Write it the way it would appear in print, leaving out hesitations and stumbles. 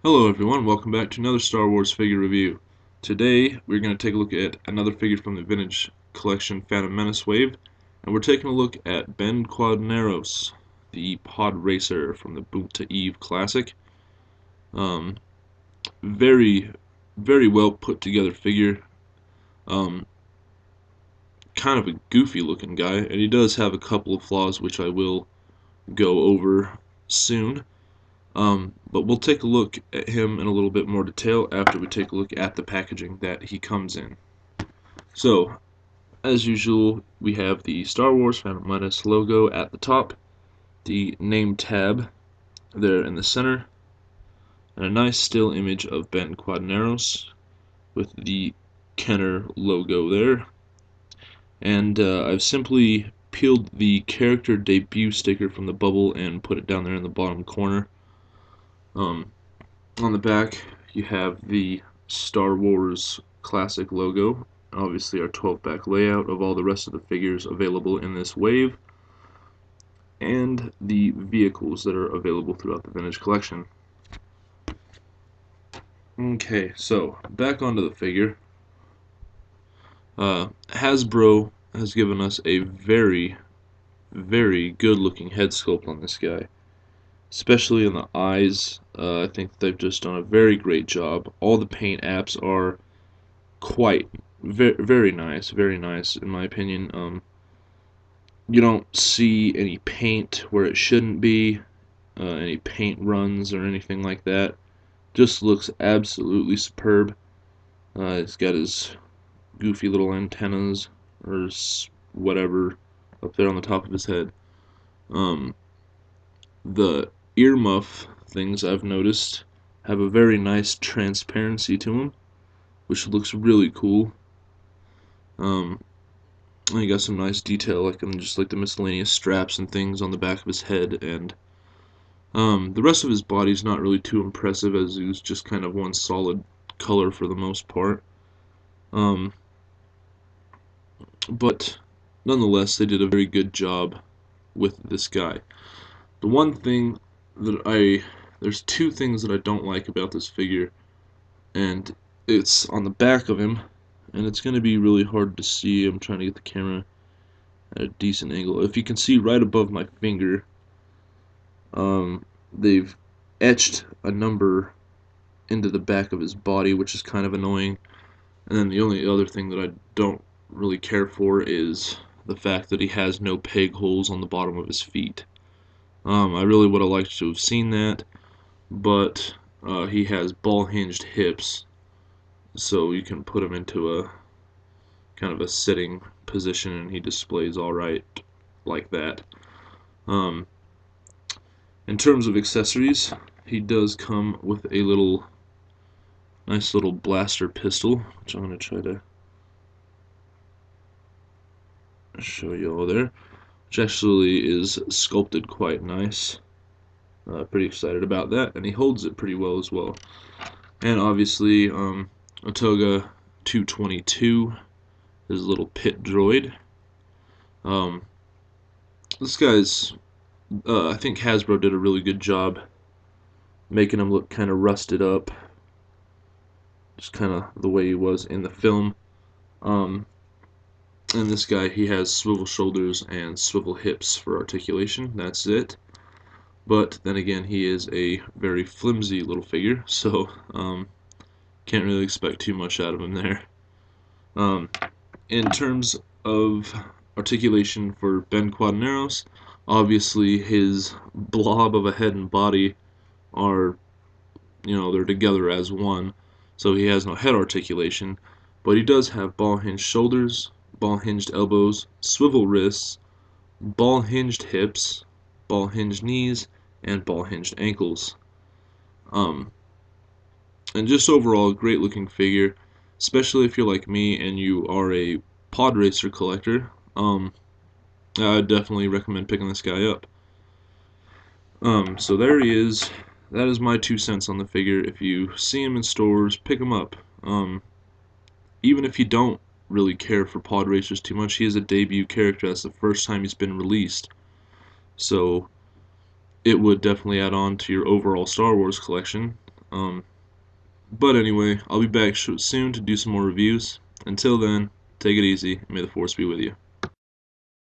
Hello everyone, welcome back to another Star Wars figure review. Today we're going to take a look at another figure from the Vintage Collection Phantom Menace wave, and we're taking a look at Ben Quadinaros, the pod racer from the Boot to Eve Classic. Um, very, very well put together figure. Um, kind of a goofy looking guy, and he does have a couple of flaws which I will go over soon. But we'll take a look at him in a little bit more detail after we take a look at the packaging that he comes in. So, as usual, we have the Star Wars Phantom Menace logo at the top, the name tab there in the center, and a nice still image of Ben Quadinaros with the Kenner logo there. And I've simply peeled the character debut sticker from the bubble and put it down there in the bottom corner. On the back, you have the Star Wars Classic logo, obviously our 12-pack layout of all the rest of the figures available in this wave, and the vehicles that are available throughout the Vintage Collection. Okay, so back onto the figure. Hasbro has given us a very, very good looking head sculpt on this guy, especially in the eyes. I think they've just done a very great job. All the paint apps are quite very nice in my opinion. You don't see any paint where it shouldn't be, any paint runs or anything like that. Just looks absolutely superb. He's got his goofy little antennas or whatever up there on the top of his head. Um, the earmuff things I've noticed have a very nice transparency to them, which looks really cool. Um, and you got some nice detail, like just like the miscellaneous straps and things on the back of his head, and the rest of his body's not really too impressive, as he was just kind of one solid color for the most part. Um, but nonetheless, they did a very good job with this guy. The one thing there's two things that I don't like about this figure, and it's on the back of him, and it's going to be really hard to see. I'm trying to get the camera at a decent angle. If you can see right above my finger, they've etched a number into the back of his body, which is kind of annoying. And then the only other thing that I don't really care for is the fact that he has no peg holes on the bottom of his feet. I really would have liked to have seen that, but he has ball-hinged hips, so you can put him into a kind of a sitting position and he displays alright like that. Um, in terms of accessories, he does come with a nice little blaster pistol, which I'm going to try to show you all there, which actually is sculpted quite nice. Pretty excited about that, and he holds it pretty well as well. And obviously, Otoga 222, his little pit droid. Um, this guy's, I think Hasbro did a really good job making him look kind of rusted up, just kind of the way he was in the film. And this guy, he has swivel shoulders and swivel hips for articulation. That's it. But then again, he is a very flimsy little figure, so can't really expect too much out of him there. In terms of articulation for Ben Quadinaros, obviously his blob of a head and body are, they're together as one, so he has no head articulation, but he does have ball-hinged shoulders, ball-hinged elbows, swivel wrists, ball-hinged hips, ball-hinged knees, and ball-hinged ankles. And just overall, a great looking figure, especially if you're like me and you are a pod racer collector. I definitely recommend picking this guy up. So there he is. That is my 2 cents on the figure. If you see him in stores, pick him up. Even if you don't really care for pod racers too much, he is a debut character. That's the first time he's been released. So it would definitely add on to your overall Star Wars collection. Um, but anyway, I'll be back soon to do some more reviews. Until then, take it easy, and may the force be with you.